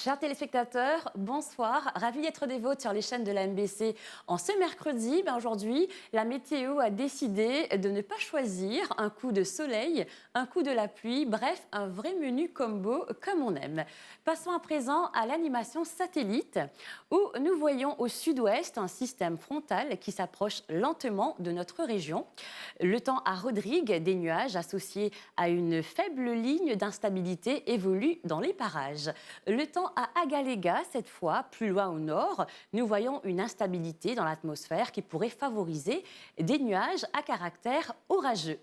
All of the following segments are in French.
Chers téléspectateurs, bonsoir. Ravi d'être des vôtres sur les chaînes de la MBC. En ce mercredi, aujourd'hui, la météo a décidé de ne pas choisir un coup de soleil, un coup de la pluie, bref, un vrai menu combo comme on aime. Passons à présent à l'animation satellite où nous voyons au sud-ouest un système frontal qui s'approche lentement de notre région. Le temps à Rodrigue, des nuages associés à une faible ligne d'instabilité évoluent dans les parages. Le temps à Agalega, cette fois, plus loin au nord, nous voyons une instabilité dans l'atmosphère qui pourrait favoriser des nuages à caractère orageux.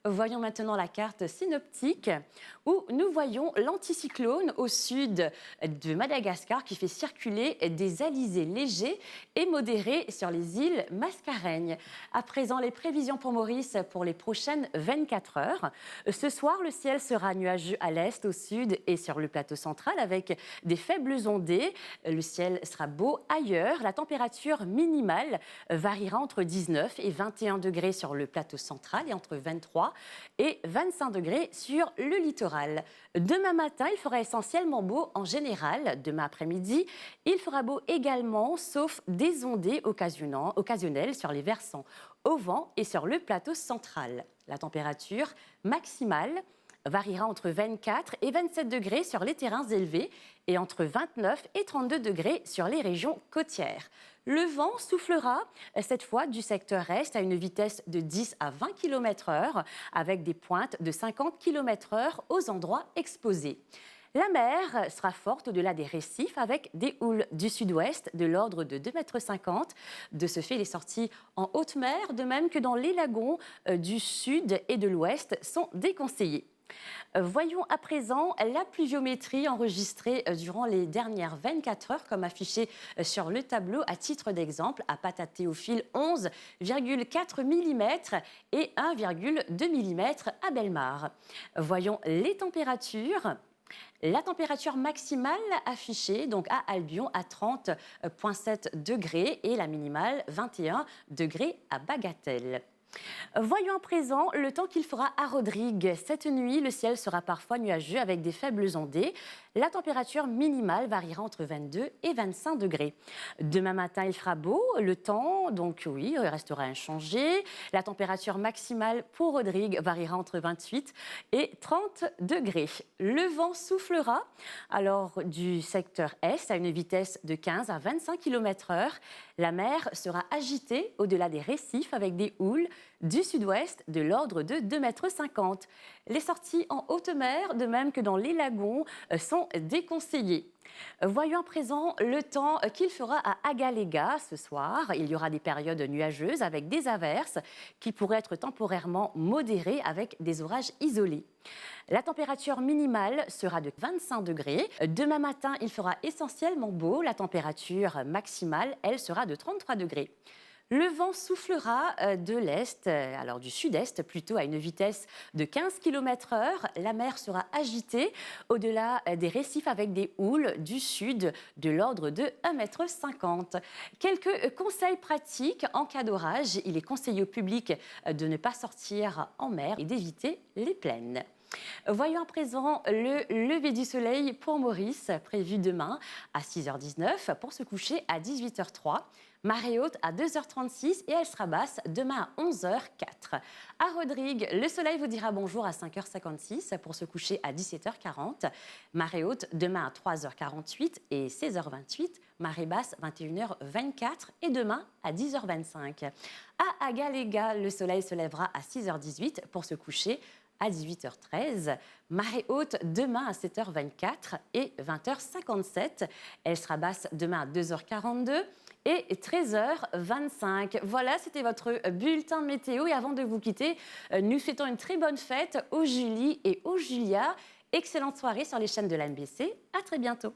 Voyons maintenant la carte synoptique où nous voyons l'anticyclone au sud de Madagascar qui fait circuler des alizés légers et modérés sur les îles Mascareignes. À présent, les prévisions pour Maurice pour les prochaines 24 heures. Ce soir, le ciel sera nuageux à l'est, au sud et sur le plateau central avec des faibles ondées. Le ciel sera beau ailleurs. La température minimale variera entre 19 et 21 degrés sur le plateau central et entre 23 et 25 degrés sur le littoral. Demain matin, il fera essentiellement beau en général. Demain après-midi, il fera beau également, sauf des ondées occasionnelles sur les versants au vent et sur le plateau central. La température maximale variera entre 24 et 27 degrés sur les terrains élevés et entre 29 et 32 degrés sur les régions côtières. Le vent soufflera cette fois du secteur est à une vitesse de 10 à 20 km/h avec des pointes de 50 km/h aux endroits exposés. La mer sera forte au-delà des récifs avec des houles du sud-ouest de l'ordre de 2,50 m. De ce fait, les sorties en haute mer, de même que dans les lagons du sud et de l'ouest, sont déconseillées. Voyons à présent la pluviométrie enregistrée durant les dernières 24 heures, comme affiché sur le tableau à titre d'exemple. À Patat-Théophile, 11,4 mm et 1,2 mm à Bellemare. Voyons les températures. La température maximale affichée donc à Albion à 30,7 degrés et la minimale 21 degrés à Bagatelle. Voyons à présent le temps qu'il fera à Rodrigue. Cette nuit, le ciel sera parfois nuageux avec des faibles ondées. La température minimale variera entre 22 et 25 degrés. Demain matin, il fera beau. Le temps, donc oui, restera inchangé. La température maximale pour Rodrigue variera entre 28 et 30 degrés. Le vent soufflera alors du secteur est à une vitesse de 15 à 25 km/h. La mer sera agitée au-delà des récifs avec des houles du sud-ouest de l'ordre de 2,50 m. Les sorties en haute mer, de même que dans les lagons, sont déconseillées. Voyons à présent le temps qu'il fera à Agalega ce soir. Il y aura des périodes nuageuses avec des averses qui pourraient être temporairement modérées avec des orages isolés. La température minimale sera de 25 degrés. Demain matin, il fera essentiellement beau. La température maximale, elle, sera de 33 degrés. Le vent soufflera de l'est, alors du sud-est plutôt, à une vitesse de 15 km/h. La mer sera agitée au-delà des récifs avec des houles du sud de l'ordre de 1,50 m. Quelques conseils pratiques en cas d'orage. Il est conseillé au public de ne pas sortir en mer et d'éviter les plaines. Voyons à présent le lever du soleil pour Maurice, prévu demain à 6h19 pour se coucher à 18h03. Marée haute à 2h36 et elle sera basse demain à 11h04. À Rodrigue, le soleil vous dira bonjour à 5h56 pour se coucher à 17h40. Marée haute demain à 3h48 et 16h28. Marée basse 21h24 et demain à 10h25. À Agalega, le soleil se lèvera à 6h18 pour se coucher à 18h13, marée haute demain à 7h24 et 20h57. Elle sera basse demain à 2h42 et 13h25. Voilà, c'était votre bulletin météo. Et avant de vous quitter, nous souhaitons une très bonne fête aux Julie et aux Julia. Excellente soirée sur les chaînes de la MBC. À très bientôt.